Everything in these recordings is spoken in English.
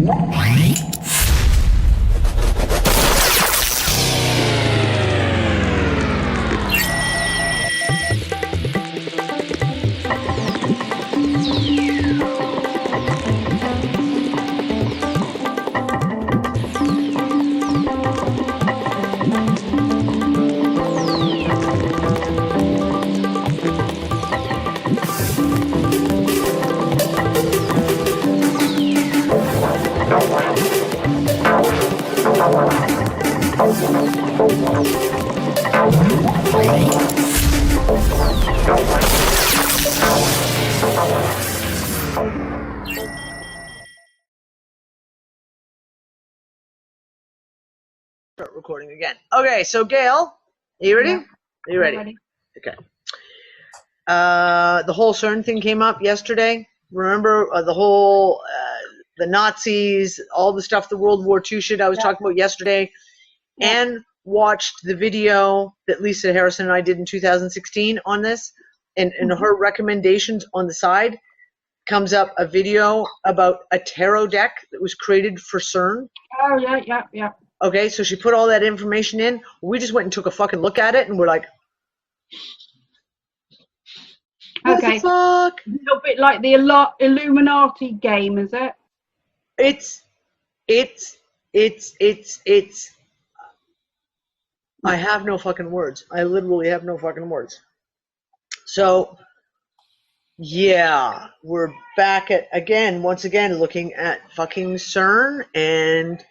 Start recording again. Okay, so Gail, are you ready? Yeah. Are you ready? Ready? Okay. The whole CERN thing came up yesterday. Remember the whole the Nazis, all the stuff, the World War II shit I was talking about yesterday, and watched the video that Lisa Harrison and I did in 2016 on this, and her recommendations on the side comes up a video about a tarot deck that was created for CERN. Oh, yeah. Okay, so she put all that information in. We just went and took a fucking look at it, and we're like, what the fuck? A little bit like the Illuminati game, is it? It's I have no fucking words. I literally have no fucking words. So, yeah, we're back at, once again, looking at fucking CERN and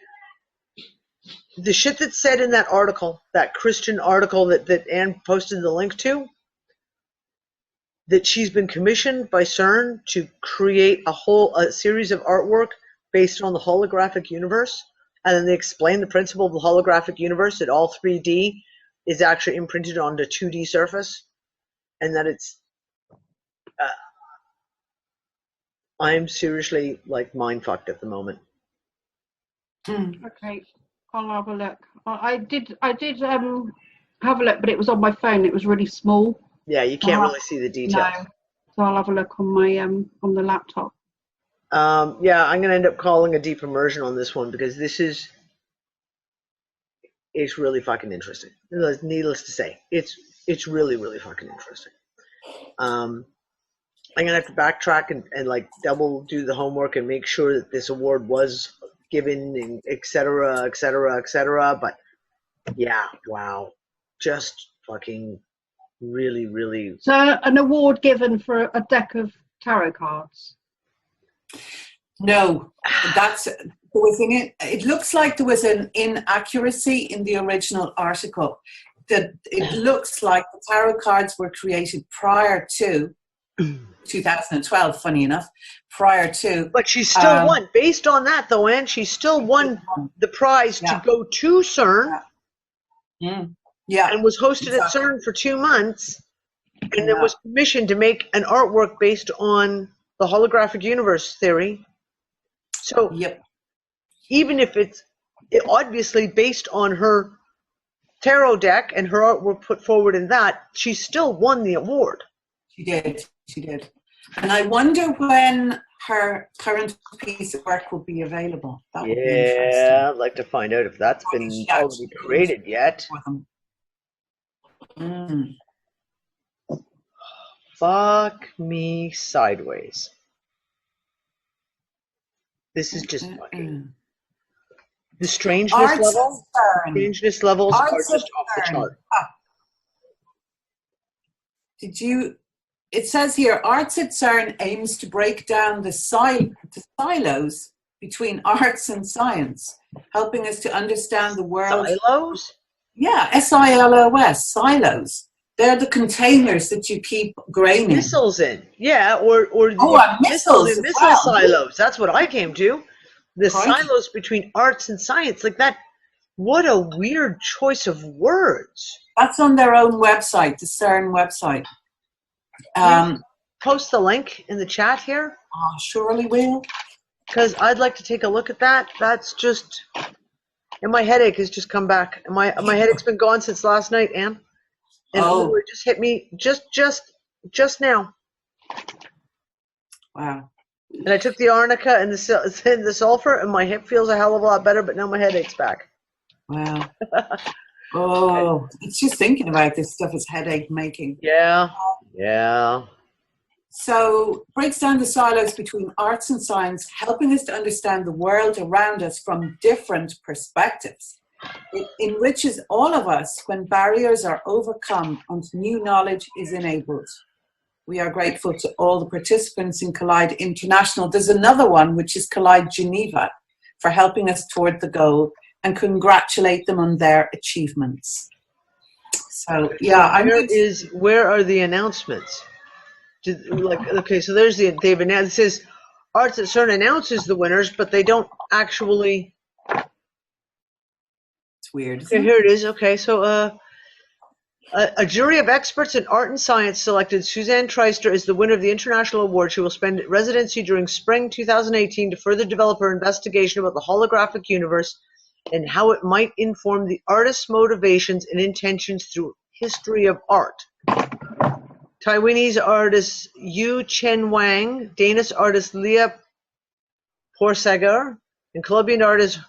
the shit that's said in that article, that Christian article that Anne posted the link to, that she's been commissioned by CERN to create a series of artwork based on the holographic universe. And then they explain the principle of the holographic universe, that all 3D is actually imprinted onto 2D surface. And that it's, I'm seriously like mind fucked at the moment. Okay, I'll have a look. I did have a look, but it was on my phone. It was really small. Yeah, you can't really see the details. No, so I'll have a look on my on the laptop. Yeah, I'm gonna end up calling a deep immersion on this one because it's really fucking interesting. Needless to say, it's really, really fucking interesting. I'm gonna have to backtrack and like double do the homework and make sure that this award was given, and et cetera, et cetera, et cetera. But yeah, wow, just fucking really, really. So an award given for a deck of tarot cards? No, it looks like there was an inaccuracy in the original article. That it looks like the tarot cards were created prior to 2012, funny enough, prior to. But she still won. Based on that, though, Anne, she still won the prize to go to CERN. Yeah. And was hosted at CERN for 2 months, and then was commissioned to make an artwork based on the holographic universe theory. So even if it's obviously based on her tarot deck and her artwork put forward in that, she still won the award. She did. And I wonder when her current piece of work will be available. That would be interesting. I'd like to find out if that's been already created yet. Fuck me sideways. This is just fucking. The strangeness levels are just off the chart. It says here, Arts at CERN aims to break down the silos between arts and science, helping us to understand the world. Silos? Yeah, S-I-L-O-S, silos. They're the containers that you keep grain in. Missiles in, yeah, or missile silos. That's what I came to. The silos between arts and science, like that. What a weird choice of words. That's on their own website, the CERN website. Post the link in the chat here. Surely will. Because I'd like to take a look at that. That's just, and my headache has just come back. And my headache's been gone since last night, Anne. And it just hit me just now. Wow. And I took the arnica and the sulfur, and my hip feels a hell of a lot better, but now my headache's back. Wow. Oh, it's just thinking about this stuff is headache making. Yeah, yeah. So breaks down the silos between arts and science, helping us to understand the world around us from different perspectives. It enriches all of us when barriers are overcome and new knowledge is enabled. We are grateful to all the participants in Collide International. There's another one, which is Collide Geneva, for helping us toward the goal, and congratulate them on their achievements. So, yeah. Where are the announcements? Okay, so they've announced. It says Arts at CERN announces the winners, but they don't actually. It's weird. Okay, here it is. Okay, so a jury of experts in art and science selected Suzanne Treister as the winner of the international award. She will spend residency during spring 2018 to further develop her investigation about the holographic universe and how it might inform the artist's motivations and intentions through history of art. Taiwanese artist Yu Chen Wang, Danish artist Leah Porsager, and Colombian artist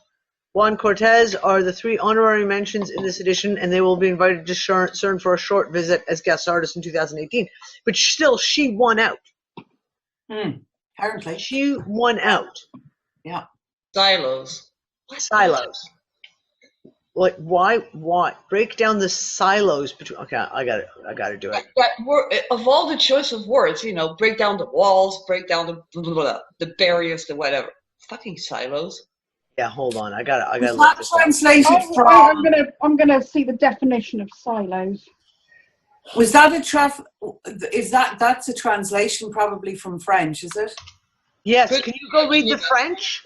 Juan Cortez are the 3 honorary mentions in this edition, and they will be invited to CERN for a short visit as guest artists in 2018. But still, she won out. Apparently. She won out. Yeah. Silos. Silos. Like, why? Break down the silos between. Okay, I got to do it. Of all the choice of words, break down the walls, break down the blah, blah, blah, the barriers, the whatever. Fucking silos. Yeah, hold on. I got to Is look that this up. translated from? I'm gonna see the definition of silos. Was that that's a translation probably from French, is it? Yes. Good. Can you go read the French?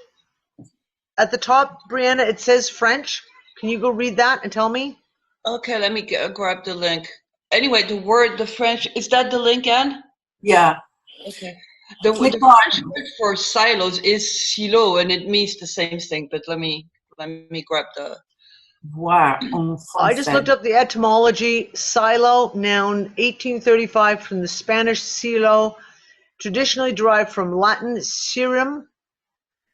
At the top, Brianna, it says French. Can you go read that and tell me? Okay, let me grab the link. Anyway, the French, is that the link, Anne? Yeah. Okay. The Click French word for silos is silo, and it means the same thing, but let me grab the... Wow. I just looked up the etymology. Silo, noun, 1835, from the Spanish silo, traditionally derived from Latin sirum,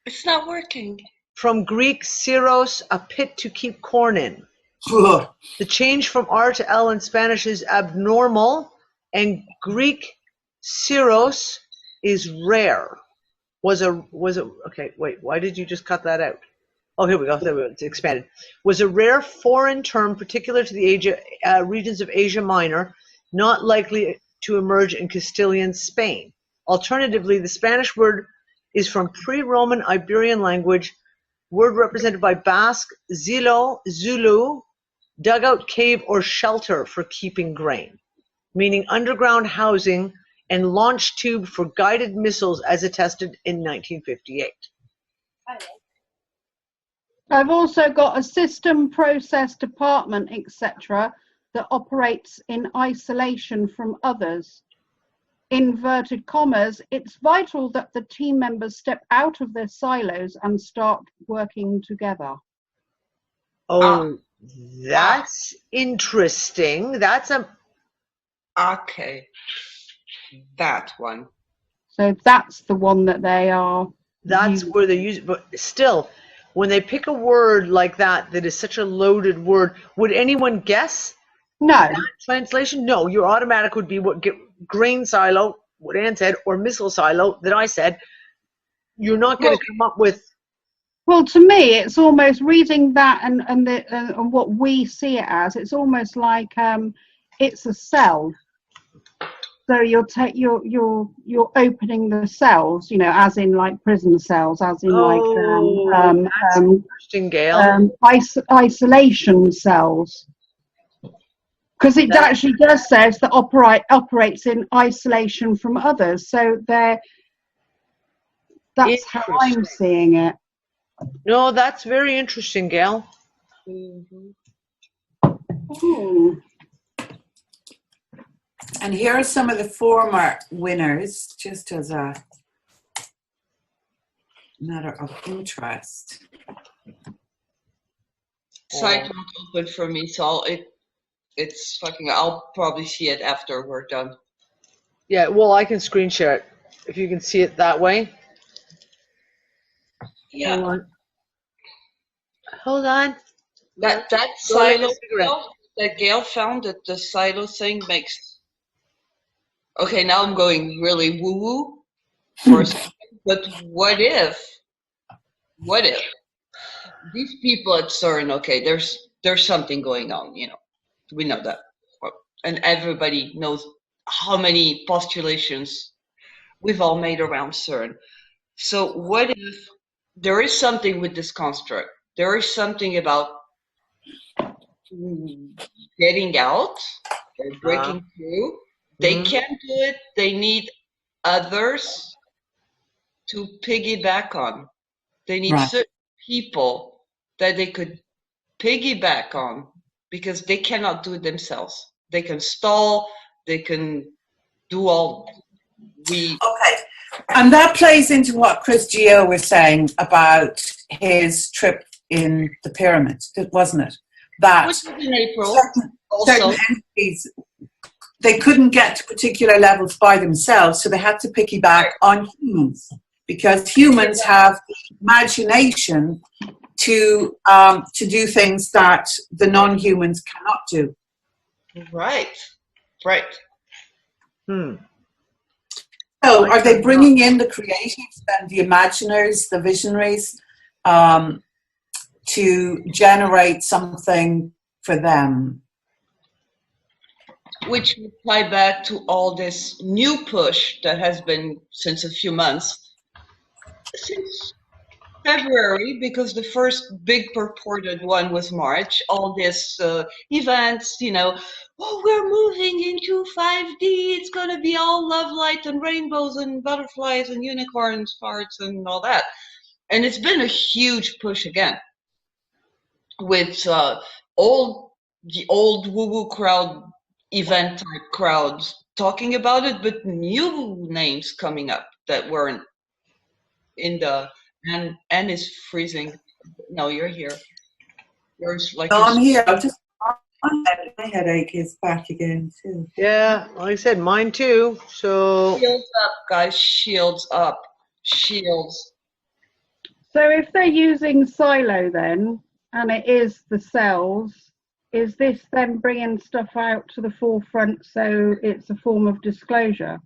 It's not working. from Greek siros, a pit to keep corn in. The change from R to L in Spanish is abnormal, and Greek siros is rare. Okay, wait, why did you just cut that out? Oh, here we go. It's expanded. Was a rare foreign term particular to the regions of Asia Minor, not likely to emerge in Castilian Spain. Alternatively, the Spanish word is from pre-Roman Iberian language, word represented by Basque, Zilo, Zulu, dugout, cave, or shelter for keeping grain, meaning underground housing and launch tube for guided missiles as attested in 1958. I've also got a system, process, department, etc. that operates in isolation from others. Inverted commas, it's vital that the team members step out of their silos and start working together. Oh, that's interesting. Okay. That one. So that's the one that they are. That's where they use it. But still, when they pick a word like that is such a loaded word, would anyone guess? No. That translation? No, your automatic would be grain silo, what Ann said, or missile silo that I said. You're not going to come up with. Well, to me, it's almost reading that and what we see it as. It's almost like it's a cell. So you're opening the cells, as in like prison cells, as in interesting, Gail. Isolation cells. Because it actually does says that operates in isolation from others. So that's how I'm seeing it. No, that's very interesting, Gail. And here are some of the former winners, just as a matter of interest. Site not open for me, so it's fucking. I'll probably see it after we're done. Yeah, well, I can screen share it if you can see it that way. Yeah. Hold on. Hold on. That Go light silo a cigarette. that Gail found, that the silo thing makes. Okay, now I'm going really woo woo for a second. But what if these people at CERN? Okay, there's something going on. We know that, and everybody knows how many postulations we've all made around CERN. So what if there is something with this construct? There is something about getting out or breaking through. They Mhm. can't do it. They need others to piggyback on. They need Right. certain people that they could piggyback on because they cannot do it themselves. They can stall. They can do all we. Okay. And that plays into what Chris Geo was saying about his trip in the pyramids, wasn't it? That Which was in April certain also. entities, they couldn't get to particular levels by themselves, so they had to piggyback on humans because humans have the imagination to do things that the non-humans cannot do. Right. Hmm. So are they bringing in the creatives and the imaginers, the visionaries, to generate something for them? Which would tie back to all this new push that has been since a few months, since February, because the first big purported one was March. All this events, oh, we're moving into 5D. It's going to be all love, light, and rainbows, and butterflies, and unicorns, farts, and all that. And it's been a huge push again with the old woo-woo crowd, event type crowds talking about it, but new names coming up that weren't in the. And is freezing. No, you're here. Yours like No, you're I'm here. I'm just my headache is back again too. Yeah, like I said, mine too. So shields up, guys. Shields up. Shields. So if they're using silo then, and it is the cells, is this then bringing stuff out to the forefront so it's a form of disclosure?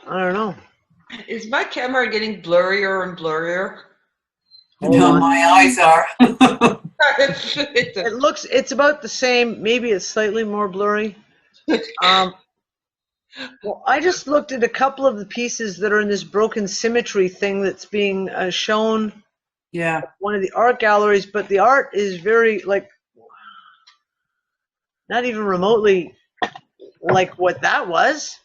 I don't know. Is my camera getting blurrier and blurrier? Hold No, on. my eyes are. It's about the same. Maybe it's slightly more blurry. Well, I just looked at a couple of the pieces that are in this broken symmetry thing that's being shown Yeah. at one of the art galleries, but the art is very, like, not even remotely like what that was.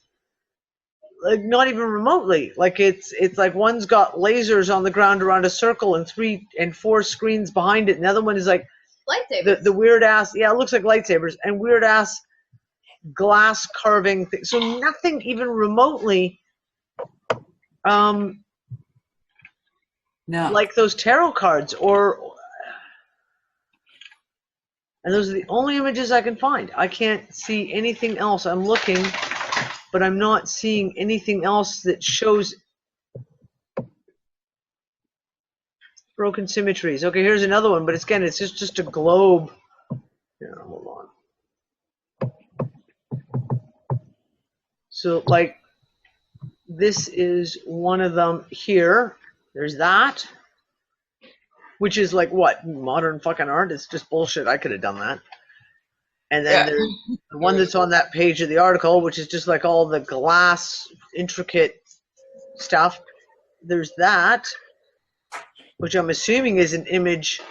Like, not even remotely. Like, it's like one's got lasers on the ground around a circle and 3 and 4 screens behind it, and the other one is like Lightsabers. the weird ass, yeah, it looks like lightsabers, and weird ass glass carving thing. So nothing even remotely No. like those tarot cards, and those are the only images I can find. I can't see anything else. I'm looking, but I'm not seeing anything else that shows broken symmetries. Okay, here's another one, but it's just a globe. Yeah, hold on. So, like, this is one of them here. There's that, which is like what? Modern fucking art? It's just bullshit. I could have done that. And then there's the one that's on that page of the article, which is just like all the glass, intricate stuff. There's that, which I'm assuming is an image.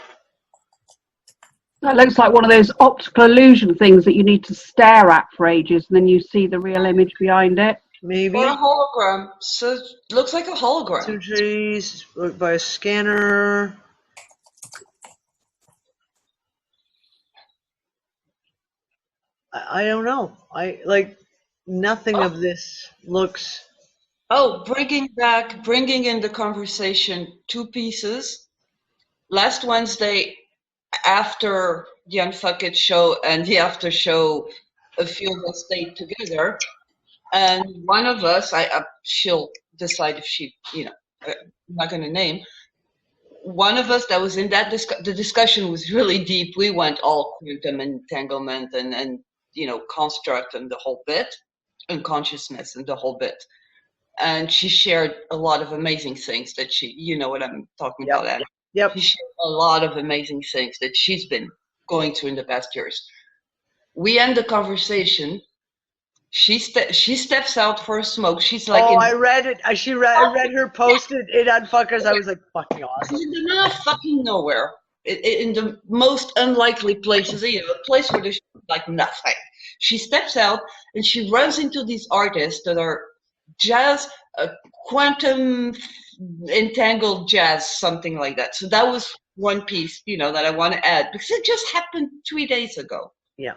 That looks like one of those optical illusion things that you need to stare at for ages and then you see the real image behind it. Maybe. Or a hologram. So it looks like a hologram. Symmetries by a scanner. I don't know. Nothing of this looks. Oh, bringing in the conversation 2 pieces. Last Wednesday, after the Unfuck It show and the after show, a few of us stayed together, and one of us, she'll decide if she, I'm not going to name. One of us that was in that the discussion was really deep. We went all quantum entanglement and construct and the whole bit, and consciousness and the whole bit. And she shared a lot of amazing things that you know what I'm talking about, Anna. Yep. She shared a lot of amazing things that she's been going through in the past years. We end the conversation. She steps out for a smoke. She's like, I read it. I read her posted it on Fuckers. I was like, fucking awesome. in the middle of fucking nowhere, in the most unlikely places, a place where there's like nothing. She steps out and she runs into these artists that are jazz, quantum entangled jazz, something like that. So that was one piece, that I want to add because it just happened 3 days ago. Yeah.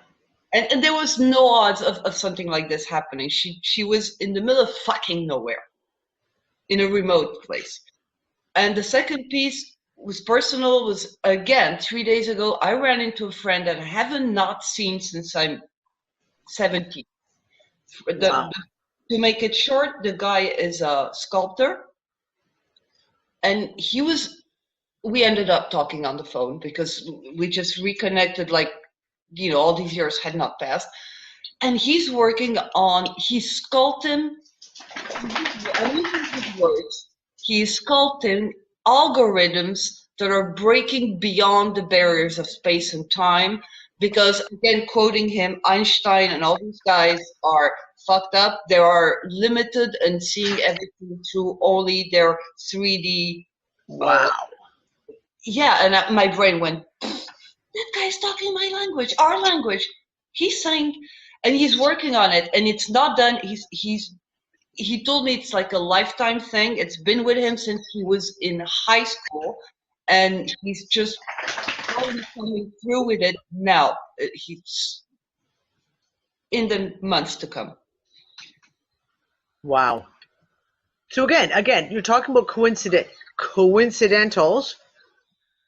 And there was no odds of something like this happening. She was in the middle of fucking nowhere, in a remote place. And the second piece was personal. Was again 3 days ago. I ran into a friend that I haven't not seen since I'm 17. Wow. To make it short, the guy is a sculptor, and we ended up talking on the phone because we just reconnected like, all these years had not passed. And he's sculpting, I'm using his words, he's sculpting algorithms that are breaking beyond the barriers of space and time. Because, again, quoting him, Einstein and all these guys are fucked up. They are limited and seeing everything through only their 3D. Wow. And my brain went, that guy's talking my language, our language. He's saying, and he's working on it, and it's not done. He told me it's like a lifetime thing. It's been with him since he was in high school, and he's just probably coming through with it now. He's in the months to come. Wow. So again, you're talking about coincidentals.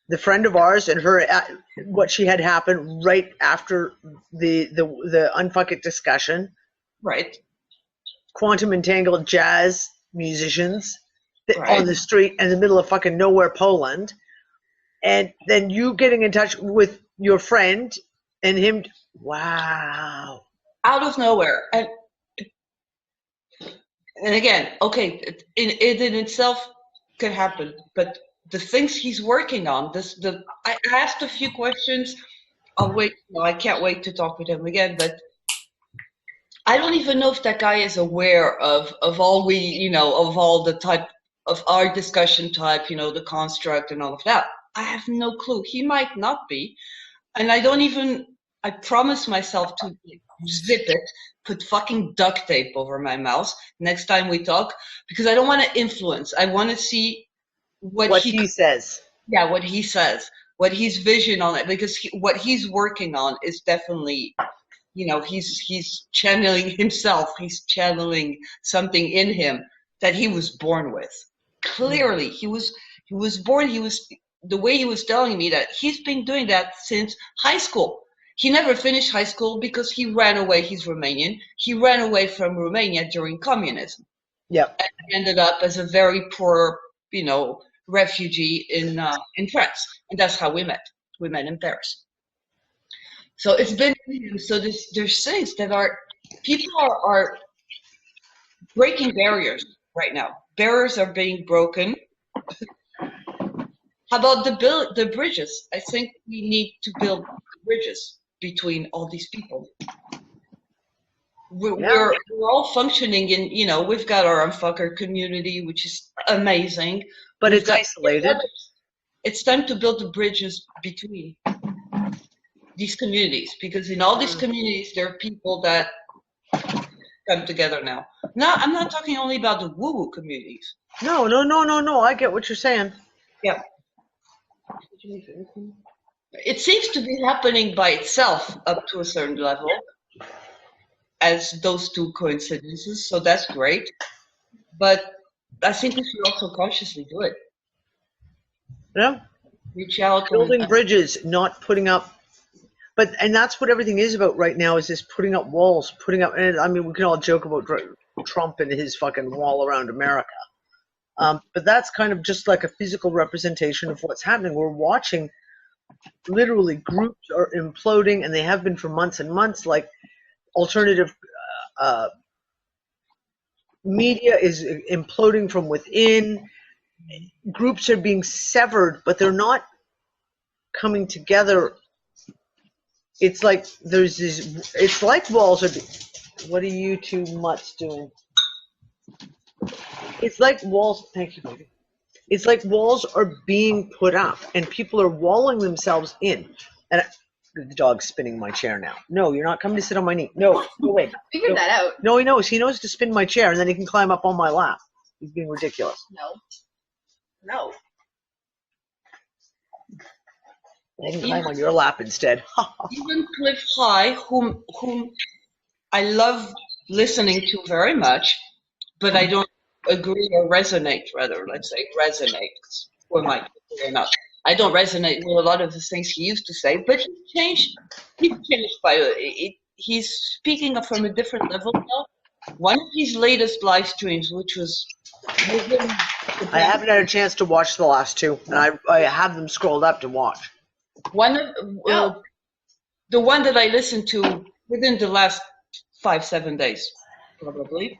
The friend of ours and her, what she had happened right after the unfuck it discussion. Right. Quantum entangled jazz musicians Right. on the street in the middle of fucking nowhere, Poland. And then you getting in touch with your friend and him. Wow. Out of nowhere. And again, okay, it in itself could happen, but the things he's working on, I asked a few questions. I'll wait. No, I can't wait to talk with him again, but I don't even know if that guy is aware of all of all the type of our discussion type, the construct and all of that. I have no clue. He might not be. And I promise myself to zip it, put fucking duct tape over my mouth next time we talk, because I don't want to influence. I want to see what he says. Yeah, what he says, what his vision on it, because what he's working on is definitely, he's channeling himself. He's channeling something in him that he was born with. Clearly, he was born. The way he was telling me that he's been doing that since high school. He never finished high school because he ran away. He's Romanian. He ran away from Romania during communism. Yep. And ended up as a very poor, refugee in France. And that's how we met. We met in Paris. So it's been, so there's things that people are breaking barriers right now. Barriers are being broken. How about the bridges? I think we need to build bridges between all these people. We're all functioning in, we've got our unfucker community, which is amazing. But it's isolated. It's time to build the bridges between these communities, because in all these communities, there are people that come together now. No, I'm not talking only about the woo-woo communities. No. I get what you're saying. Yeah. It seems to be happening by itself up to a certain level, as those two coincidences, so that's great. But I think we should also consciously do it. Yeah. Reach out. Building bridges, not putting up. And that's what everything is about right now, is this putting up walls, and I mean, we can all joke about Trump and his fucking wall around America. But that's kind of just like a physical representation of what's happening. We're watching literally groups are imploding, and they have been for months and months. Like alternative media is imploding from within. Groups are being severed, but they're not coming together. It's like there's this. It's like walls are. What are you two mutts doing? It's like walls. Thank you, baby. It's like walls are being put up, and people are walling themselves in. And the dog's spinning my chair now. No, you're not coming to sit on my knee. No, go away. Figured that out. No, he knows. He knows to spin my chair, and then he can climb up on my lap. He's being ridiculous. No. He can climb on your lap instead. Even Cliff High, whom I love listening to very much, but I don't agree or resonate, rather, let's say resonate. Or might or not. I don't resonate with a lot of the things he used to say, but he's changed by it. He's speaking from a different level now. One of his latest live streams, which was I haven't had a chance to watch the last two, and I have them scrolled up to watch. one of the one that I listened to within the last 5-7 days, probably.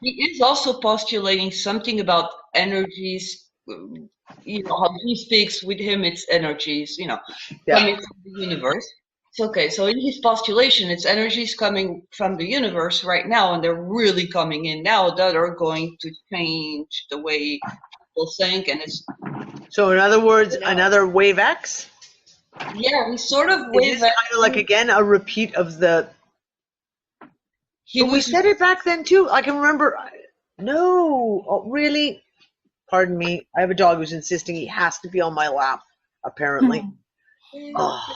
He is also postulating something about energies. How he speaks with him, it's energies. Coming from the universe. It's okay. So in his postulation, it's energies coming from the universe right now, and they're really coming in now that are going to change the way people think. And it's So in other words, another wave X. he's sort of Is this kind of like again a repeat of the. But we said it back then too. I can remember. No, really. Pardon me. I have a dog who's insisting he has to be on my lap. Apparently. Oh.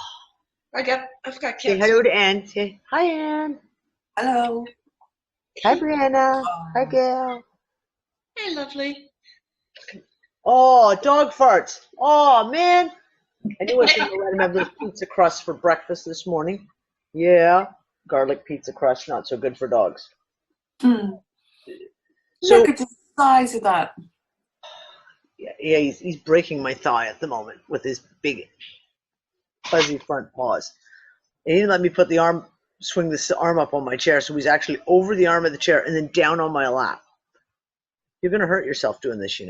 I've got kids. Say hello to Anne. Say hi, Anne. Hello. Hi, Brianna. Hi, Gail. Hey, lovely. Oh, dog farts. Oh, man. I knew I shouldn't have let him have those pizza crusts for breakfast this morning. Yeah. Garlic pizza crust, not so good for dogs. So, Look at the size of that. Yeah, he's breaking my thigh at the moment with his big fuzzy front paws. And he didn't let me put swing this arm up on my chair, so he's actually over the arm of the chair and then down on my lap. You're gonna hurt yourself doing this,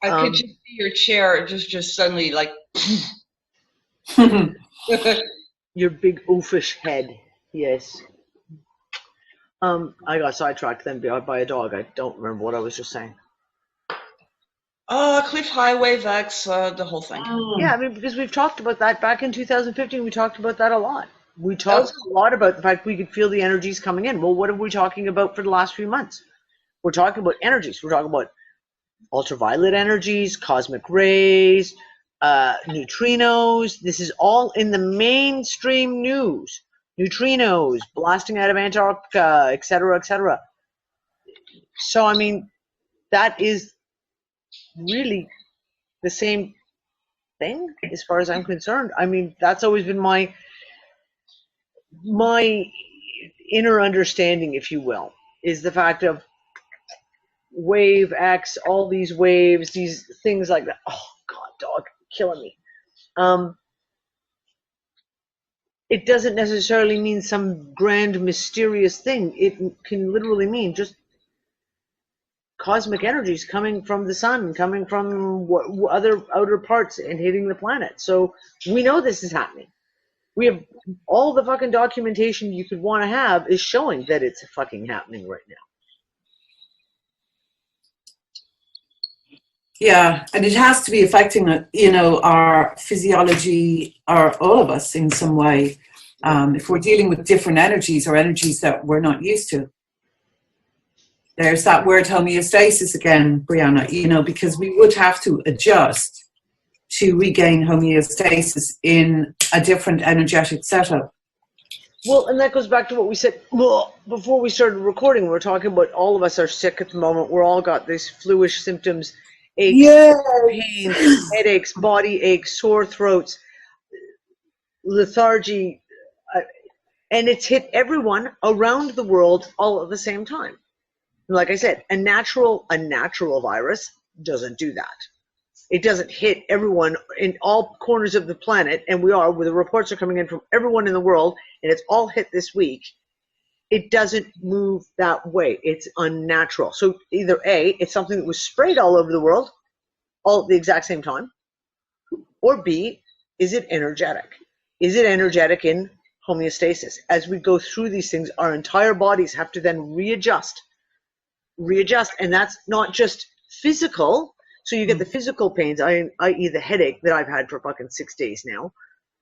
I could just see your chair just suddenly like. Your big oofish head. Yes. I got sidetracked then by a dog. I don't remember what I was just saying. Cliff Highway, Vex, the whole thing. Yeah, I mean, because we've talked about that back in 2015. We talked about that a lot. We talked a lot about the fact we could feel the energies coming in. Well, what are we talking about for the last few months? We're talking about energies. We're talking about ultraviolet energies, cosmic rays, neutrinos. This is all in the mainstream news. Neutrinos blasting out of Antarctica, et cetera, et cetera. So, I mean, that is really the same thing as far as I'm concerned. I mean, that's always been my inner understanding, if you will, is the fact of wave X, all these waves, these things like that. Oh God, dog, killing me. It doesn't necessarily mean some grand mysterious thing. It can literally mean just cosmic energies coming from the sun, coming from other outer parts and hitting the planet. So we know this is happening. We have all the fucking documentation you could want to have is showing that it's fucking happening right now. Yeah, and it has to be affecting, our physiology, or all of us in some way, if we're dealing with different energies or energies that we're not used to. There's that word homeostasis again, Brianna, because we would have to adjust to regain homeostasis in a different energetic setup. Well, and that goes back to what we said before we started recording. We were talking about all of us are sick at the moment. We're all got these fluish symptoms, aches, pains, headaches, body aches, sore throats, lethargy. And it's hit everyone around the world all at the same time. Like I said, a natural virus doesn't do that. It doesn't hit everyone in all corners of the planet, and the reports are coming in from everyone in the world, and it's all hit this week. It doesn't move that way. It's unnatural. So either A, it's something that was sprayed all over the world all at the exact same time, or B, is it energetic? Is it energetic in homeostasis? As we go through these things, our entire bodies have to then readjust, and that's not just physical. So you get the physical pains, i.e. the headache that I've had for fucking 6 days now,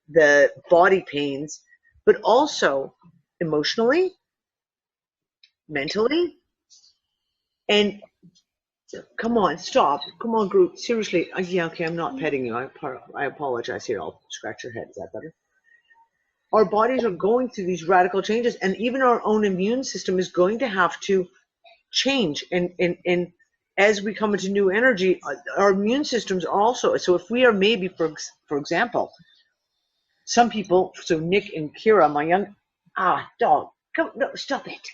the body pains, but also emotionally, mentally, and come on, stop. Come on, group. Seriously. Yeah, okay, I'm not petting you. I apologize here. I'll scratch your head. Is that better? Our bodies are going through these radical changes, and even our own immune system is going to have to change. And as we come into new energy, our immune systems are also. So if we are maybe, for example, some people, so Nick and Kira, my young, dog, come, no, stop it.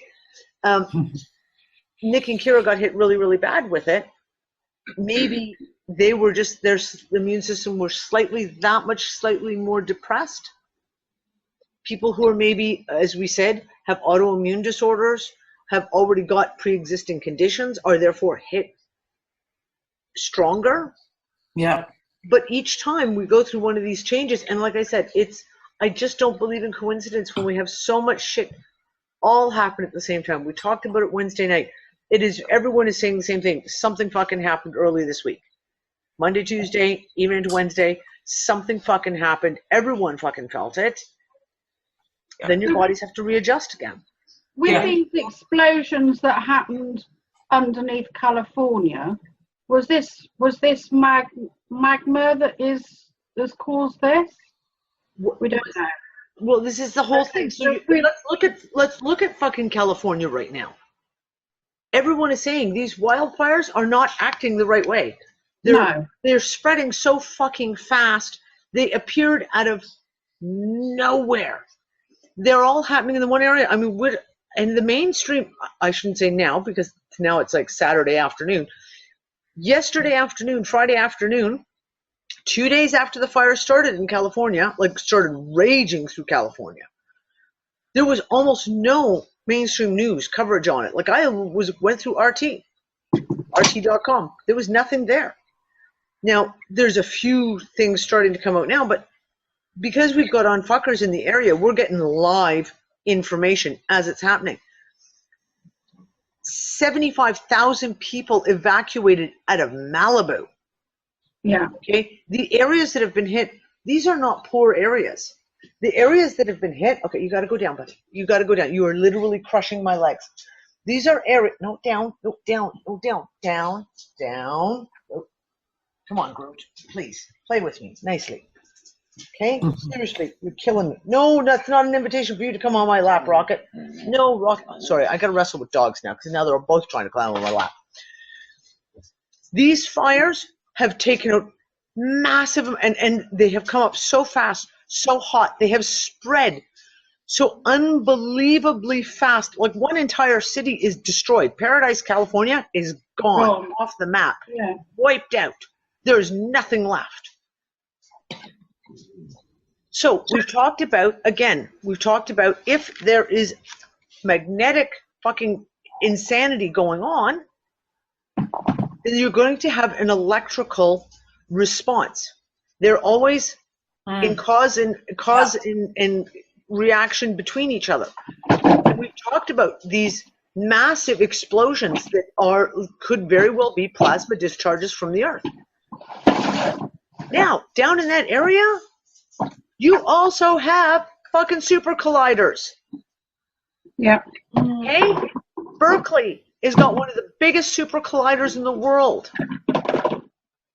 Nick and Kira got hit really, really bad with it. Maybe they were just, their immune system was slightly more depressed. People who are maybe, as we said, have autoimmune disorders, have already got pre-existing conditions, are therefore hit stronger. Yeah. But each time we go through one of these changes, and like I said, I just don't believe in coincidence when we have so much shit all happen at the same time. We talked about it Wednesday night. Everyone is saying the same thing. Something fucking happened early this week. Monday, Tuesday, even into Wednesday, something fucking happened. Everyone fucking felt it. Then your bodies have to readjust again. With these explosions that happened underneath California, was this magma that has caused this? We don't know. Well, this is the whole thing. So let's look at fucking California right now. Everyone is saying these wildfires are not acting the right way. They're spreading so fucking fast. They appeared out of nowhere. They're all happening in the one area. I mean, and the mainstream, I shouldn't say now, because now it's like Saturday afternoon. Yesterday afternoon, Friday afternoon, 2 days after the fire started in California, started raging through California, there was almost no mainstream news coverage on it. I went through RT.com. There was nothing there. Now, there's a few things starting to come out now, but because we've got unfuckers in the area, we're getting live information as it's happening. 75,000 people evacuated out of Malibu. Yeah. Okay. The areas that have been hit, these are not poor areas. The areas that have been hit, okay, you got to go down, buddy. You got to go down. You are literally crushing my legs. These are areas, no, down, no, down, no, down, down, down. Oh. Come on, Groot, please, play with me nicely. Okay? Seriously, you're killing me. No, that's not an invitation for you to come on my lap, Rocket. No, Rocket. Sorry, I got to wrestle with dogs now, because now they're both trying to climb on my lap. These fires have taken out massive, and they have come up so fast, so hot. They have spread so unbelievably fast. One entire city is destroyed. Paradise, California is gone off the map, wiped out. There's nothing left. So we've talked about if there is magnetic fucking insanity going on, then you're going to have an electrical response. They're always in cause and reaction between each other. And we've talked about these massive explosions that could very well be plasma discharges from the Earth. Now, down in that area, you also have fucking super colliders. Yeah. Okay? Berkeley has got one of the biggest super colliders in the world.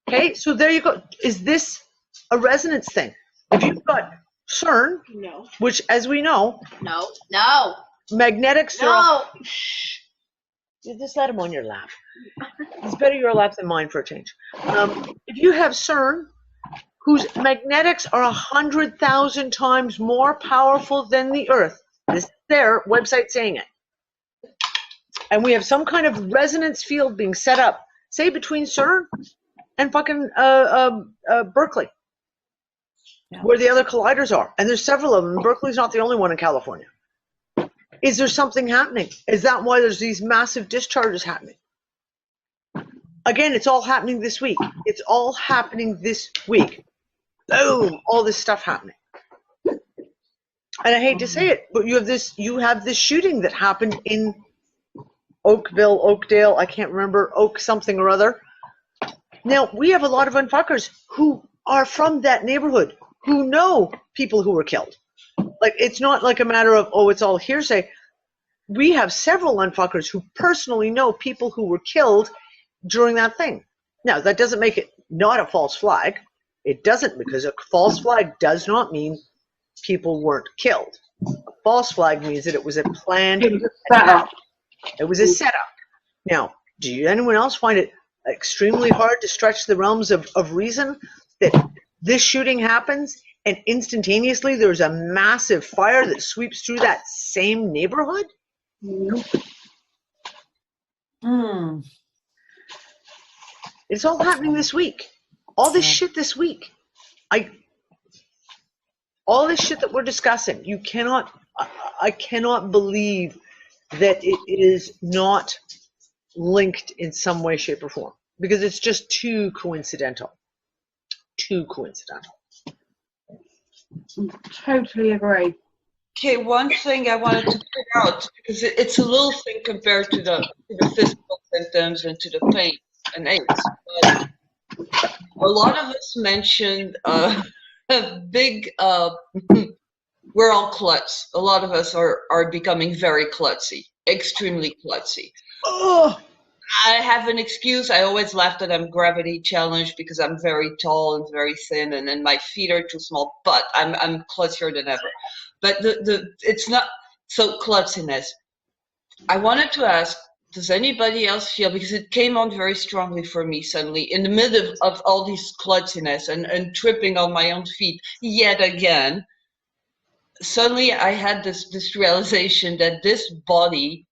Okay, so there you go. Is this a resonance thing? If you've got CERN, No. which, as we know, No. magnetics are... Shh. Just let him on your lap. It's better your lap than mine for a change. If you have CERN, whose magnetics are 100,000 times more powerful than the Earth, This is their website saying it. And we have some kind of resonance field being set up, say between CERN and fucking Berkeley, where the other colliders are. And there's several of them. Berkeley's not the only one in California. Is there something happening? Is that why there's these massive discharges happening? Again, it's all happening this week. It's all happening this week. Boom, all this stuff happening. And I hate to say it, but you have this shooting that happened in Oakdale, I can't remember, Oak something or other. Now, we have a lot of unfuckers who are from that neighborhood, who know people who were killed. Like, it's not like a matter of, oh, it's all hearsay. We have several unfuckers who personally know people who were killed during that thing. Now, that doesn't make it not a false flag. It doesn't, because a false flag does not mean people weren't killed. A false flag means that it was a planned attack. It was a setup. Now, do anyone else find it extremely hard to stretch the realms of reason that this shooting happens and instantaneously there's a massive fire that sweeps through that same neighborhood? Nope. It's all happening this week. All this shit this week. All this shit that we're discussing, I cannot believe that it is not linked in some way, shape, or form, because it's just too coincidental. Too coincidental. Totally agree. Okay, one thing I wanted to put out, because it's a little thing compared to the physical symptoms and to the pain and aches. But a lot of us mentioned a big, we're all klutz. A lot of us are becoming very klutzy, extremely klutzy. Oh, I have an excuse. I always laugh that I'm gravity challenged because I'm very tall and very thin, and then my feet are too small. But I'm klutzier than ever. But it's not so klutziness. I wanted to ask, does anybody else feel, because it came on very strongly for me suddenly in the middle of all this klutziness and tripping on my own feet yet again. Suddenly I had this realization that this body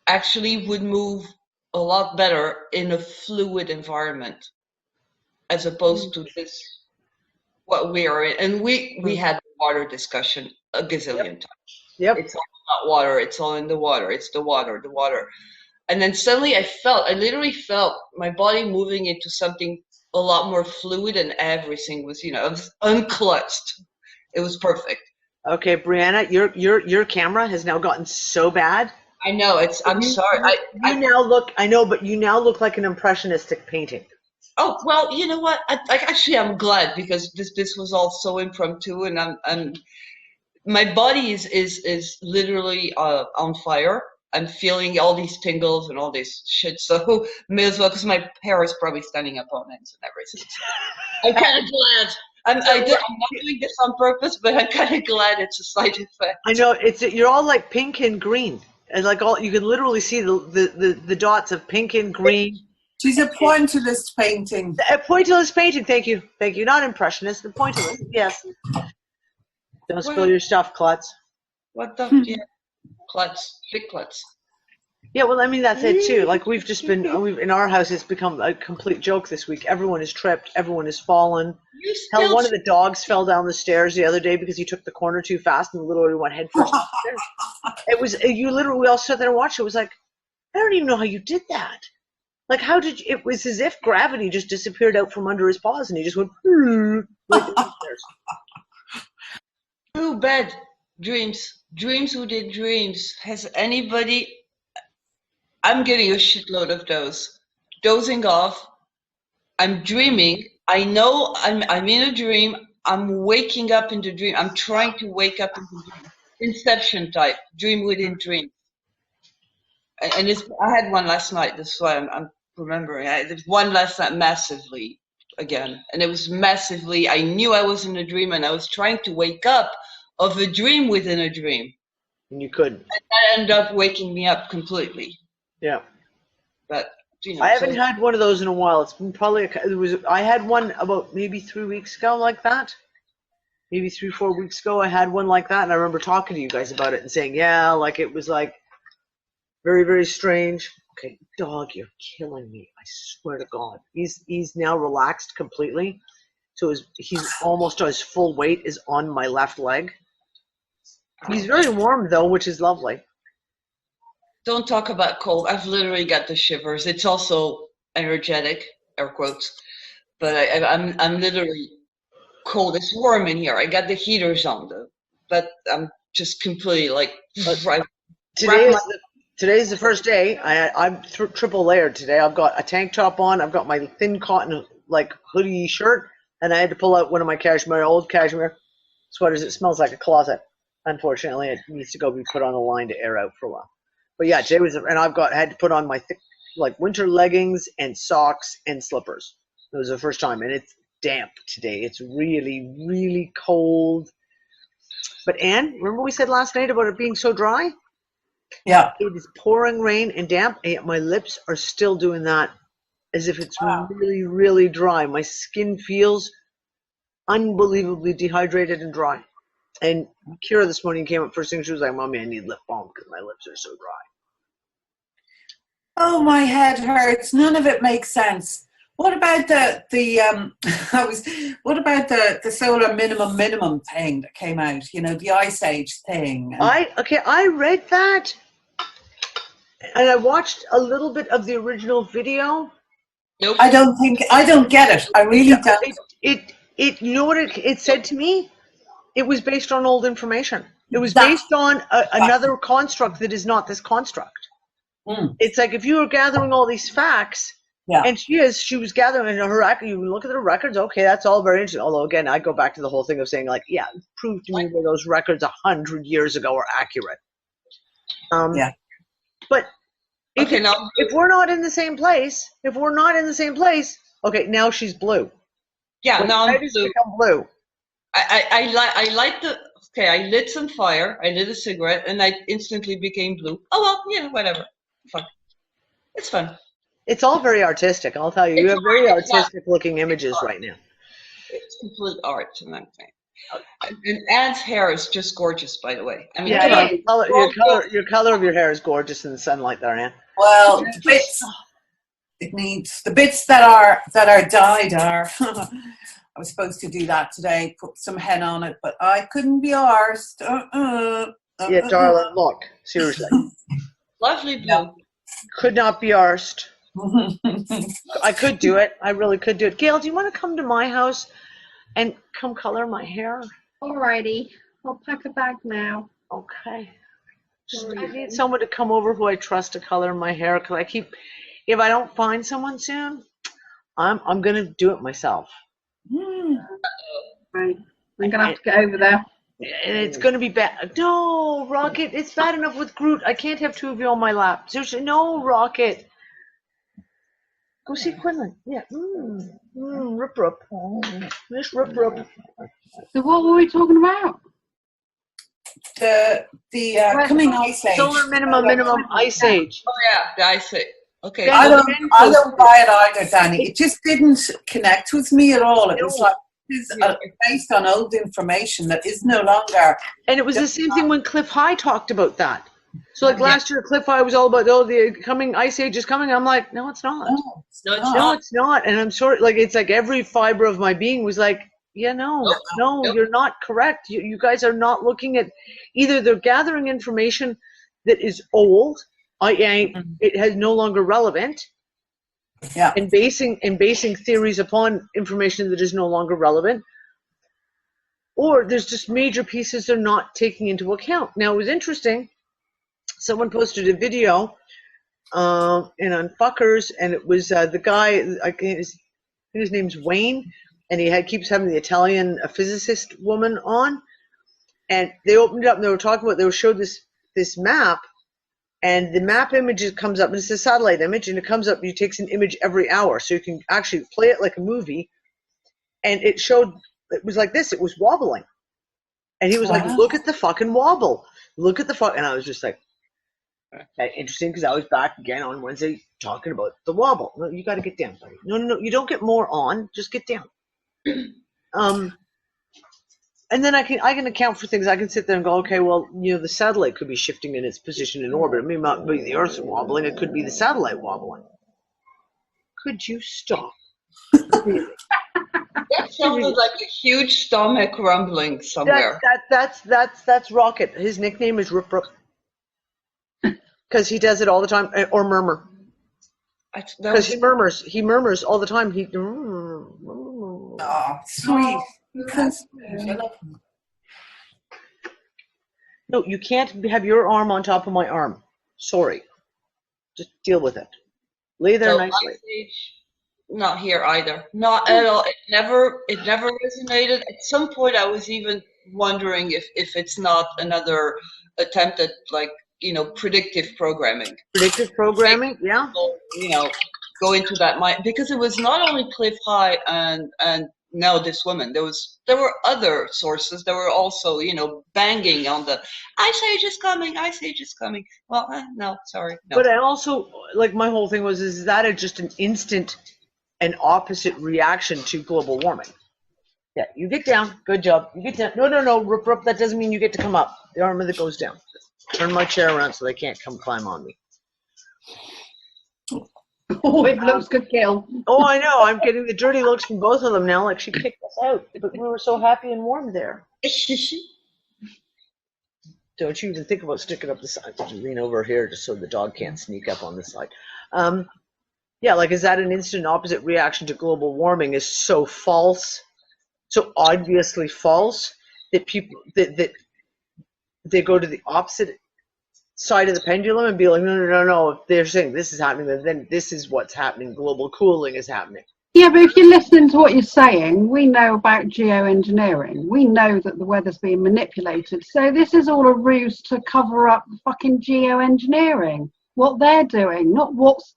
actually would move a lot better in a fluid environment as opposed to this, what we are in. And we had the water discussion a gazillion times. yep. It's all about water. It's all in the water. It's the water. And then suddenly I literally felt my body moving into something a lot more fluid, and everything was, unclutched. It was perfect. Okay, Brianna, your camera has now gotten so bad. I know, I'm sorry. You now look like an impressionistic painting. Oh, well, you know what? I'm glad, because this was all so impromptu, and my body is literally on fire. I'm feeling all these tingles and all this shit, so may as well, because my hair is probably standing up on ends and everything. I'm kind of glad. I'm not doing this on purpose, but I'm kind of glad it's a side effect. I know, you're all like pink and green, and like you can literally see the dots of pink and green. She's a pointillist painting. A pointillist painting, thank you. Not impressionist, the pointillist, yes. Don't spill your stuff, klutz. What the? Yeah. Klutz, big klutz. Yeah, well, I mean, that's it too. Like, we've in our house, it's become a complete joke this week. Everyone is tripped. Everyone has fallen. Hell, one of the dogs fell down the stairs the other day because he took the corner too fast and literally went head first. We all sat there and watched. It was like, I don't even know how you did that. Like, how did you, it was as if gravity just disappeared out from under his paws and he just went, like the stairs. Too bad. Dreams within dreams. Has anybody? I'm getting a shitload of those. Dozing off. I'm dreaming. I know I'm in a dream. I'm waking up in the dream. I'm trying to wake up in the dream. Inception type. Dream within dream. And I had one last night. That's why I'm remembering. There's one last night massively again. And it was massively. I knew I was in a dream and I was trying to wake up of a dream within a dream. And you couldn't. And that ended up waking me up completely. Yeah. But, I haven't had one of those in a while. It's been probably, I had one about maybe 3 weeks ago like that. maybe 3-4 weeks ago, I had one like that, and I remember talking to you guys about it and saying, yeah, like it was like very, very strange. Okay, dog, you're killing me. I swear to God. He's now relaxed completely. So he's almost his full weight is on my left leg. He's very warm though, which is lovely. Don't talk about cold. I've literally got the shivers. It's also energetic, air quotes, but I'm literally cold. It's warm in here. I got the heaters on though, but I'm just completely like. Today's the first day. I'm triple layered today. I've got a tank top on. I've got my thin cotton like hoodie shirt, and I had to pull out one of my old cashmere sweaters. It smells like a closet. Unfortunately, it needs to go be put on a line to air out for a while. But yeah, today was, and had to put on my thick like winter leggings and socks and slippers. It was the first time, and it's damp today. It's really, really cold. But Anne, remember we said last night about it being so dry? Yeah. It is pouring rain and damp, and yet my lips are still doing that as if it's really, really dry. My skin feels unbelievably dehydrated and dry. And Kira this morning came up first thing, she was like, Mommy, I need lip balm because my lips are so dry. Oh, my head hurts. None of it makes sense. What about what about the solar minimum thing that came out? You know, the Ice Age thing. I read that, and I watched a little bit of the original video. Nope. I don't get it. I really don't. You know what it said to me? It was based on old information. It was based on another construct that is not this construct. Mm. It's like if you were gathering all these facts. Yeah. And she was gathering her record. You look at the records, okay, that's all very interesting. Although again, I go back to the whole thing of saying like, yeah, prove to me where those records 100 years ago are accurate. Yeah. But if we're not in the same place, okay, now she's blue. Yeah, now I'm blue. Become blue. I lit some fire. I lit a cigarette, and I instantly became blue. Oh well, yeah, whatever. Fun. It's fun. It's all very artistic, I'll tell you. You have very artistic-looking images right now. It's complete art, and I'm saying. And Anne's hair is just gorgeous, by the way. I mean, yeah, your color of your hair is gorgeous in the sunlight, there, Anne. Well, the bits that are dyed are. I was supposed to do that today, put some hen on it, but I couldn't be arsed. Yeah, darling, look, seriously. Lovely blue. Could not be arsed. I could do it. I really could do it. Gail, do you want to come to my house and come color my hair? Alrighty, I'll pack a bag now. Okay. I need someone to come over who I trust to color my hair because if I don't find someone soon, I'm gonna do it myself. Right, I'm gonna have to get over there. And it's gonna be bad. No, Rocket, it's bad enough with Groot. I can't have two of you on my lap. Seriously, no, Rocket. Go see Quinlan. Yeah. Rip. Miss Rip. So what were we talking about? The coming Ice Age. Solar minimum Ice Age. Oh yeah, the Ice Age. Okay. I don't buy it either, Danny. It just didn't connect with me at all. It was like it's based on old information that is no longer. And it was the same thing when Cliff High talked about that. So like last year, Cliff High was all about, the coming Ice Age is coming. I'm like, no, it's not. No, it's not. And I'm sorry, like, it's like every fiber of my being was like, yeah, no, you're not correct. You guys are not looking at, either they're gathering information that is old, it has no longer relevant, and basing theories upon information that is no longer relevant, or there's just major pieces they're not taking into account. Now, it was interesting. Someone posted a video and on Fuckers, and it was the guy, I think his name's Wayne, and he keeps having the Italian physicist woman on, and they opened it up and they showed this map, and the map image comes up, and it's a satellite image, and it comes up, it takes an image every hour, so you can actually play it like a movie, and it was like this, it was wobbling, and he was like, look at the fucking wobble, and I was just like, interesting, because I was back again on Wednesday talking about the wobble. No, you got to get down, buddy. No, you don't get more on. Just get down. And And then I can account for things. I can sit there and go, okay, well, the satellite could be shifting in its position in orbit. It may not be the Earth's wobbling. It could be the satellite wobbling. Could you stop? That sounded like a huge stomach rumbling somewhere. That's Rocket. His nickname is Rip Rip because he does it all the time, or Murmur. Because he murmurs all the time. Oh, sweet. No, you can't have your arm on top of my arm. Sorry. Just deal with it. Lay there nicely. Ice Age, not here either. Not at all. It never resonated. At some point I was even wondering if it's not another attempt at predictive programming. Predictive programming, yeah. Go into that mind, because it was not only Cliff High and Now This Woman. There were other sources that were also banging on the Ice Age is coming, Ice Age is coming. Well, no, sorry. No. But I also my whole thing was, is that just an instant and opposite reaction to global warming? Yeah, you get down. Good job. You get down. No. Rip. That doesn't mean you get to come up. The armor that goes down. Turn my chair around so they can't come climb on me. Oh, it looks good, Gil. Oh, I know. I'm getting the dirty looks from both of them now. Like, she kicked us out, but we were so happy and warm there. Don't you even think about sticking up the side. Lean over here just so the dog can't sneak up on the side. Yeah, is that an instant opposite reaction to global warming is so false, so obviously false, that people that they go to the opposite side of the pendulum and be like, no. If they're saying this is happening, then this is what's happening. Global cooling is happening. Yeah, but if you're listening to what you're saying, we know about geoengineering. We know that the weather's being manipulated. So this is all a ruse to cover up fucking geoengineering. What they're doing, not what's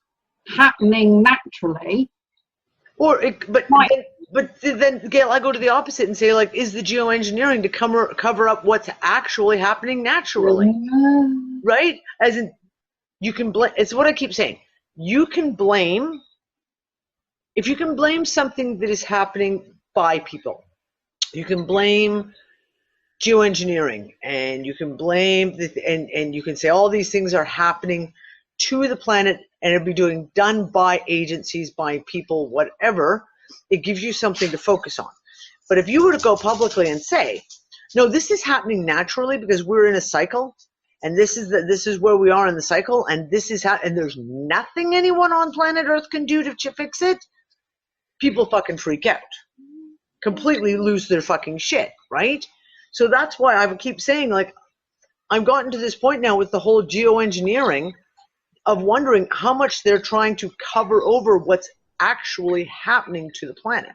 happening naturally. But then, Gail, I go to the opposite and say, is the geoengineering to cover up what's actually happening naturally? Right? As in, you can blame. It's what I keep saying. You can blame. If you can blame something that is happening by people, you can blame geoengineering, and you can blame and you can say all these things are happening to the planet, and it'll be done by agencies, by people, whatever. It gives you something to focus on. But if you were to go publicly and say, no, this is happening naturally because we're in a cycle, and this is where we are in the cycle, and this is and there's nothing anyone on planet Earth can do to fix it, people fucking freak out, completely lose their fucking shit, right? So that's why I keep saying, I've gotten to this point now with the whole geoengineering of wondering how much they're trying to cover over what's actually happening to the planet.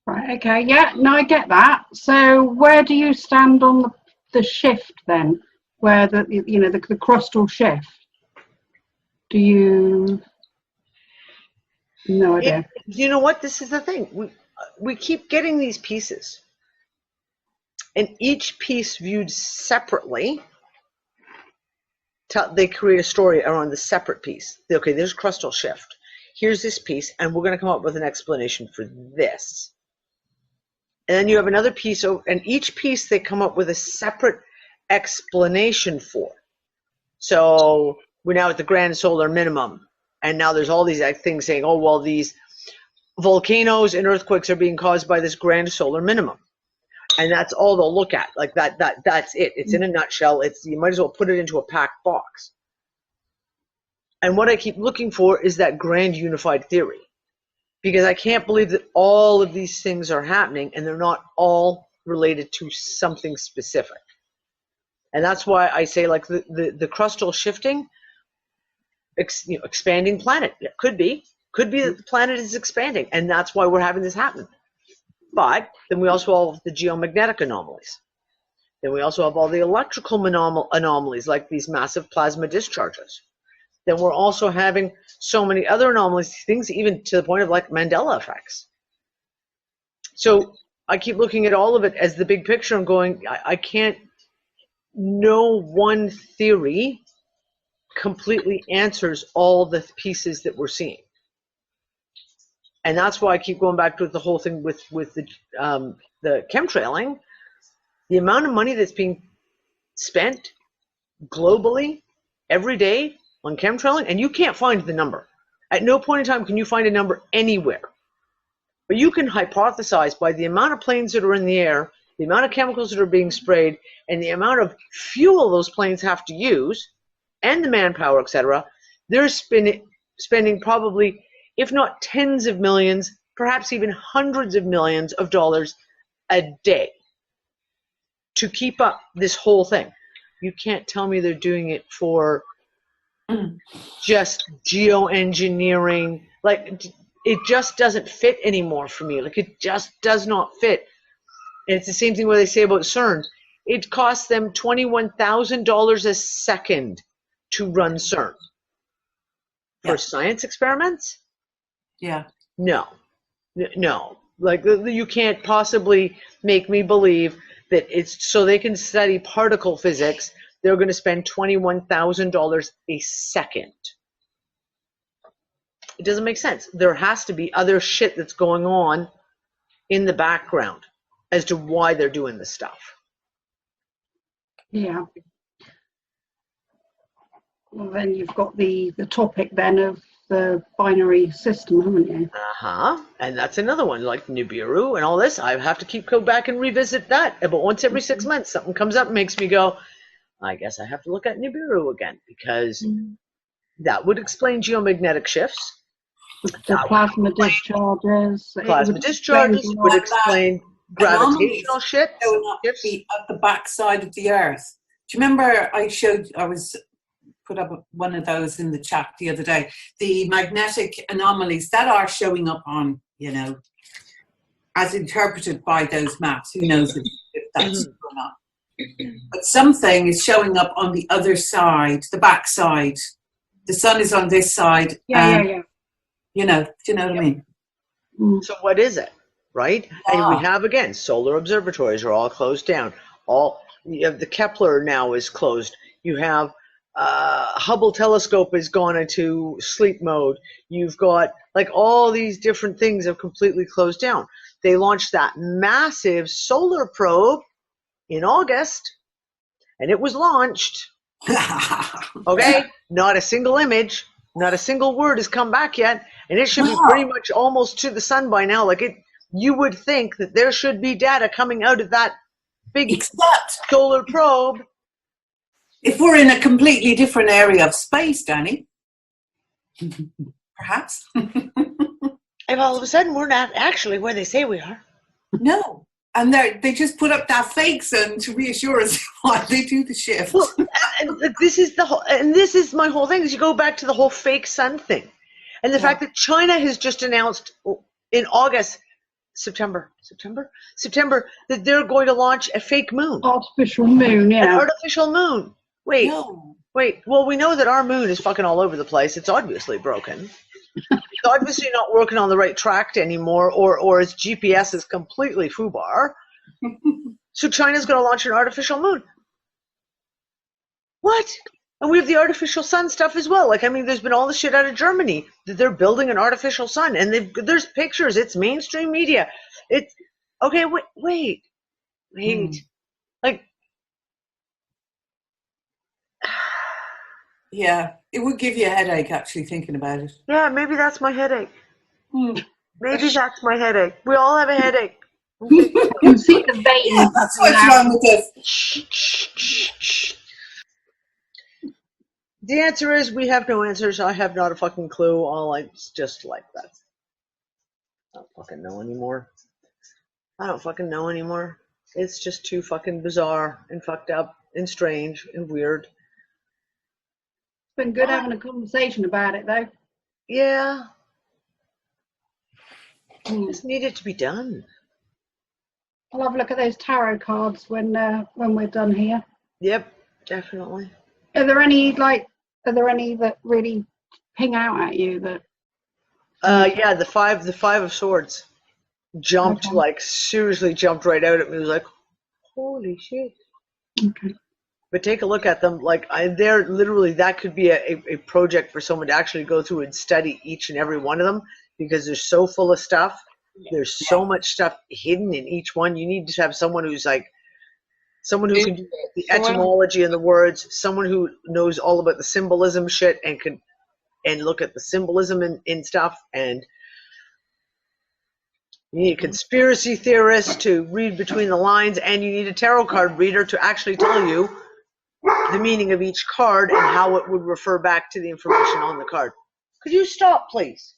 Right, okay, yeah, no, I get that. So where do you stand on the shift then, where the crustal shift? Do you... No idea. You know what? This is the thing. We keep getting these pieces, and each piece viewed separately, they create a story around the separate piece. Okay, there's crustal shift. Here's this piece, and we're going to come up with an explanation for this. And then you have another piece, and each piece they come up with a separate explanation for. So we're now at the grand solar minimum, and now there's all these things saying, oh, well, these volcanoes and earthquakes are being caused by this grand solar minimum. And that's all they'll look at. That's it. It's in a nutshell. You might as well put it into a packed box. And what I keep looking for is that grand unified theory, because I can't believe that all of these things are happening and they're not all related to something specific. And that's why I say, the crustal shifting, expanding planet. It could be that the planet is expanding, and that's why we're having this happen. But then we also have the geomagnetic anomalies. Then we also have all the electrical anomalies, like these massive plasma discharges. Then we're also having so many other anomalies, things even to the point of Mandela effects. So I keep looking at all of it as the big picture and going, I can't, no one theory completely answers all the pieces that we're seeing. And that's why I keep going back to the whole thing with the chemtrailing. The amount of money that's being spent globally every day on chemtrailing, and you can't find the number. At no point in time can you find a number anywhere. But you can hypothesize by the amount of planes that are in the air, the amount of chemicals that are being sprayed, and the amount of fuel those planes have to use, and the manpower, etc., they're spending probably, if not tens of millions, perhaps even hundreds of millions of dollars a day to keep up this whole thing. You can't tell me they're doing it for just geoengineering. Like, it just doesn't fit anymore for me. Like, it just does not fit. And it's the same thing what they say about CERN. It costs them $21,000 a second to run CERN. For science experiments? Yeah. No. Like, you can't possibly make me believe that it's so they can study particle physics, they're going to spend $21,000 a second. It doesn't make sense. There has to be other shit that's going on in the background as to why they're doing this stuff. Yeah. Well, then you've got the topic then of the binary system, haven't you? And that's another one, like Nibiru and all this. I have to go back and revisit that. About once every 6 months, something comes up and makes me go, I guess I have to look at Nibiru again, because that would explain geomagnetic shifts. The plasma discharges. Plasma discharges would explain gravitational shifts. At the backside of the Earth. Do you remember I put up one of those in the chat the other day? The magnetic anomalies that are showing up on, as interpreted by those maps. Who knows if that's true or not? But something is showing up on the other side, the backside. The sun is on this side. Yeah. Do you know what I mean? So what is it, right? And we have, again, solar observatories are all closed down. You have the Kepler now is closed. You have Hubble telescope has gone into sleep mode. You've got, like, all these different things have completely closed down. They launched that massive solar probe in August, and it was launched. Okay, not a single image, not a single word has come back yet, and it should be pretty much almost to the sun by now. Like, you would think that there should be data coming out of that big solar probe. If we're in a completely different area of space, Danny, perhaps. If all of a sudden we're not actually where they say we are. No. And they just put up that fake sun to reassure us while they do the shift. Well, and this is my whole thing, is you go back to the whole fake sun thing. And the fact that China has just announced in September, that they're going to launch a fake moon. Artificial moon, yeah. An artificial moon. Wait. Well, we know that our moon is fucking all over the place. It's obviously broken. It's obviously not working on the right track anymore, or its GPS is completely foobar. So China's going to launch an artificial moon. What? And we have the artificial sun stuff as well. Like, I mean, there's been all the shit out of Germany that they're building an artificial sun, and there's pictures. It's mainstream media. It's okay. Wait. Like, yeah, it would give you a headache actually thinking about it. Yeah, maybe that's my headache. Maybe that's my headache. We all have a headache. You see the vein. Yeah, that's what's wrong with this. The answer is we have no answers. I have not a fucking clue. It's just like that. I don't fucking know anymore. It's just too fucking bizarre and fucked up and strange and weird. It's been good having a conversation about it, though. Yeah. Just need it to be done. I'll have a look at those tarot cards when we're done here. Yep, definitely. Are there any that really ping out at you that? Yeah, the five of swords jumped, seriously jumped right out at me. It was like, holy shit. Okay. But take a look at them. That could be a project for someone to actually go through and study each and every one of them, because they're so full of stuff. There's so much stuff hidden in each one. You need to have someone who's like, someone who can do the etymology of the words, someone who knows all about the symbolism shit and can and look at the symbolism in stuff, and you need a conspiracy theorist to read between the lines, and you need a tarot card reader to actually tell you the meaning of each card and how it would refer back to the information on the card. Could you stop, please?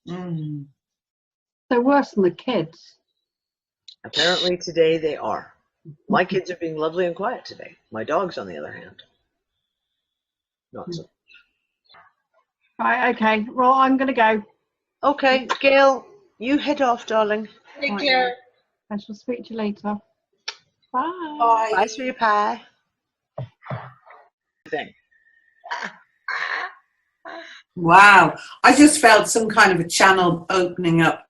They're worse than the kids. Apparently today they are. My kids are being lovely and quiet today. My dogs, on the other hand, not so. Right, okay. Well, I'm going to go. Okay, Gail, you head off, darling. Take care. I shall speak to you later. Bye. Bye. Bye, sweetie pie. Thing. Wow. I just felt some kind of a channel opening up.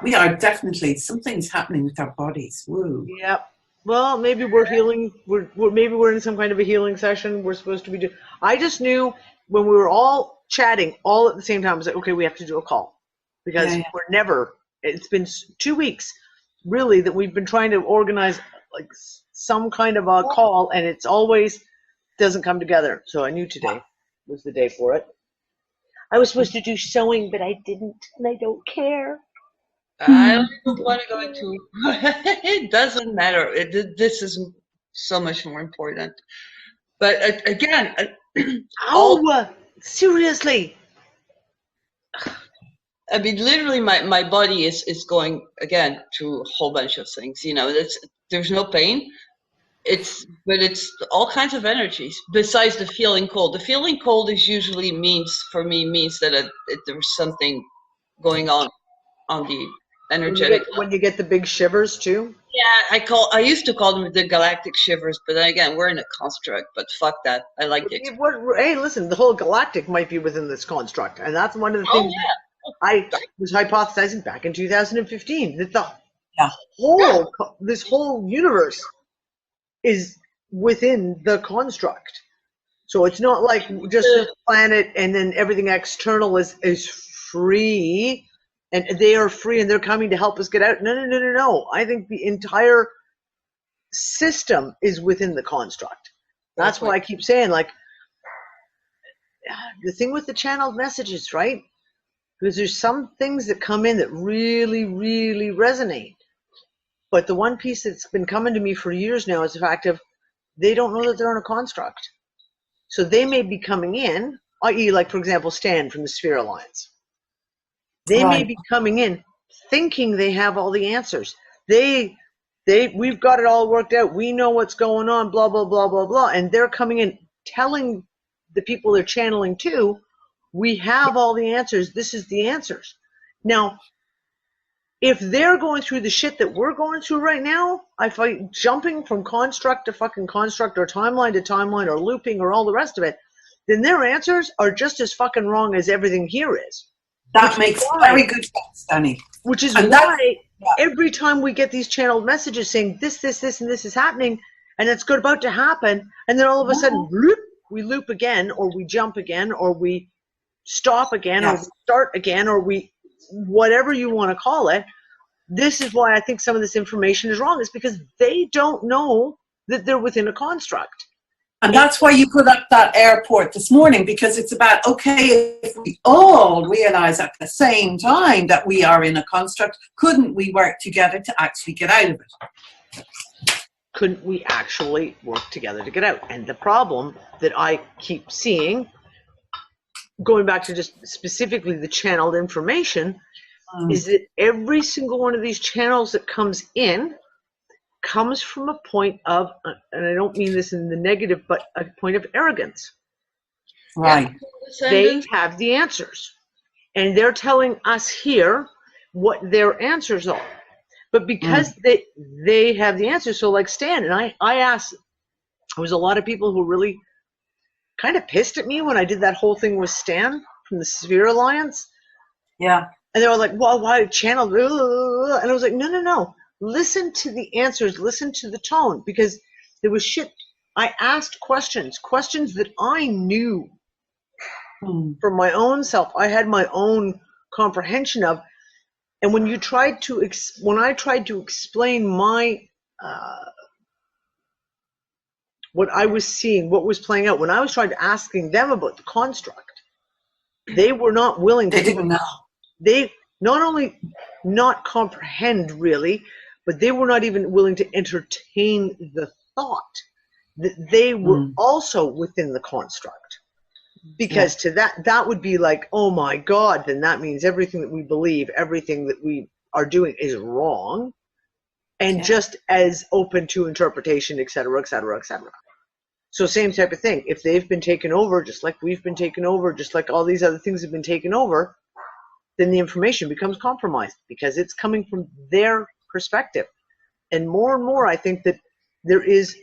We are definitely, something's happening with our bodies. Woo. Yep. Well, maybe we're healing. Maybe we're in some kind of a healing session. We're supposed to be doing. I just knew when we were all chatting all at the same time. I was like, okay, we have to do a call because we're never. It's been 2 weeks, really, that we've been trying to organize like some kind of a call, and it's always doesn't come together. So I knew today was the day for it. I was supposed to do sewing, but I didn't, and I don't care. I don't want to go into it. Doesn't matter. This is so much more important. But again, seriously. I mean, literally, my body is going again through a whole bunch of things. You know, there's no pain. But it's all kinds of energies besides the feeling cold. The feeling cold is usually means that there's something going on the energetic. When you get the big shivers too. Yeah, I used to call them the galactic shivers, but then again, we're in a construct. But fuck that, I like it. Hey, listen, the whole galactic might be within this construct, and that's one of the things I was hypothesizing back in 2015 that this whole universe is within the construct. So it's not like just the planet and then everything external is free. And they are free and they're coming to help us get out. No. I think the entire system is within the construct. That's why I keep saying, like, the thing with the channeled messages, right? Because there's some things that come in that really, really resonate. But the one piece that's been coming to me for years now is the fact of they don't know that they're in a construct. So they may be coming in, i.e., like, for example, Stan from the Sphere Alliance. They may be coming in thinking they have all the answers. We've got it all worked out. We know what's going on, blah, blah, blah, blah, blah. And they're coming in telling the people they're channeling to, we have all the answers. This is the answers. Now, if they're going through the shit that we're going through right now, I find jumping from construct to fucking construct or timeline to timeline or looping or all the rest of it, then their answers are just as fucking wrong as everything here is. That makes very good sense, Danny. Which is why every time we get these channeled messages saying this, and this is happening, and it's good about to happen, and then all of a sudden, bloop, we loop again, or we jump again, or we stop again, or we start again, or we, whatever you want to call it. This is why I think some of this information is wrong, is because they don't know that they're within a construct. And that's why you put up that airport this morning, because it's about, okay, if we all realize at the same time that we are in a construct, couldn't we work together to actually get out of it? Couldn't we actually work together to get out? And the problem that I keep seeing, going back to just specifically the channeled information, is that every single one of these channels that comes in comes from a point of, and I don't mean this in the negative, but a point of arrogance. Right. They have the answers. And they're telling us here what their answers are. But because they have the answers, so like Stan, and I asked, there was a lot of people who really kind of pissed at me when I did that whole thing with Stan from the Sphere Alliance. Yeah. And they were like, well, why channel? And I was like, no. Listen to the answers. Listen to the tone. Because there was shit. I asked questions that I knew for my own self. I had my own comprehension of, and when I tried to explain my what I was seeing, what was playing out, when I was trying to asking them about the construct, they were not willing to. They didn't know. They not only not comprehend really, but they were not even willing to entertain the thought that they were also within the construct. Because to that would be like, oh my God, then that means everything that we believe, everything that we are doing is wrong, and just as open to interpretation, et cetera, et cetera, et cetera. So same type of thing. If they've been taken over, just like we've been taken over, just like all these other things have been taken over, then the information becomes compromised because it's coming from their perspective. And more, I think that there is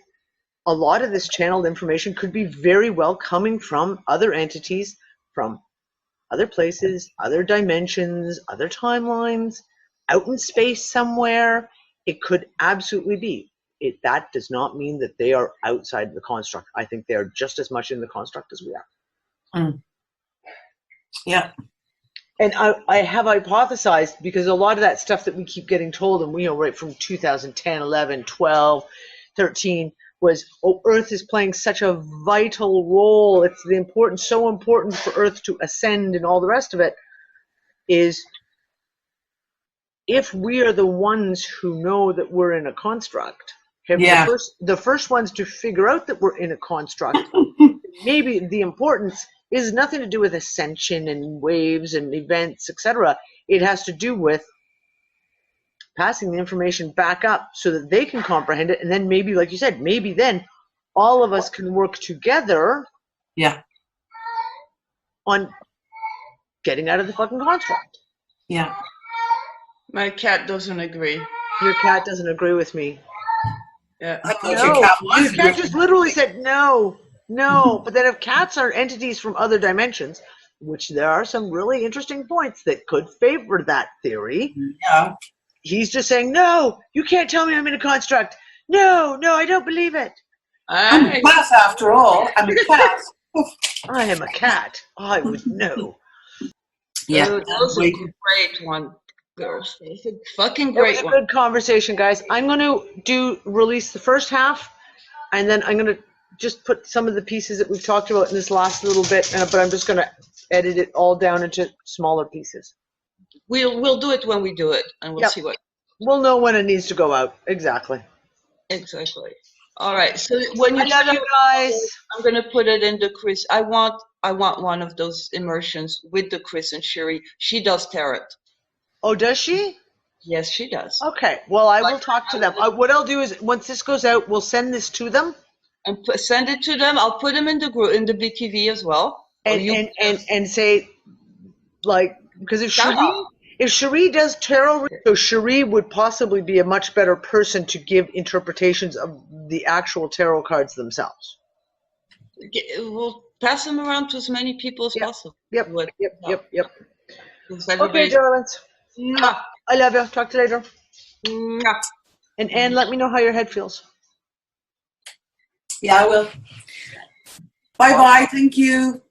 a lot of this channeled information could be very well coming from other entities, from other places, other dimensions, other timelines, out in space somewhere. It could absolutely be. That does not mean that they are outside the construct. I think they are just as much in the construct as we are. Yeah. And I have hypothesized, because a lot of that stuff that we keep getting told, and we know right from 2010, 11, 12, 13, was, oh, Earth is playing such a vital role. It's so important for Earth to ascend and all the rest of it, is if we are the ones who know that we're in a construct, the first ones to figure out that we're in a construct, maybe the importance is nothing to do with ascension and waves and events, etc. It has to do with passing the information back up so that they can comprehend it, and then maybe, like you said, maybe then all of us can work together on getting out of the fucking construct. Yeah. My cat doesn't agree. Your cat doesn't agree with me. Yeah. I thought your cat was. Your cat just literally said no. But then if cats are entities from other dimensions, which there are some really interesting points that could favor that theory. Yeah. He's just saying, no, you can't tell me I'm in a construct. No, I don't believe it. I'm a cat after all. I'm a cat. I am a cat. I would know. Yeah. That was a great one, girls. It's a fucking great It was a one. good conversation, guys. I'm going to release the first half, and then I'm going to just put some of the pieces that we've talked about in this last little bit, but I'm just going to edit it all down into smaller pieces. We'll do it when we do it, and we'll see what. We'll know when it needs to go out. Exactly. All right. So when you love you guys. I'm gonna put it in the Chris. I want one of those immersions with the Chris and Sherry. She does tarot. Oh, does she? Yes, she does. Okay. Well, I will talk to them. What I'll do is, once this goes out, we'll send this to them. And send it to them. I'll put them in the group, in the BTV as well. And say, like, because if Cherie does tarot, so Cherie would possibly be a much better person to give interpretations of the actual tarot cards themselves. We'll pass them around to as many people as possible. Yep. Okay, Okay, darlings. Mwah. I love you. Talk to you later. Mwah. And Anne, let me know how your head feels. Yeah, I will. Bye-bye. Thank you.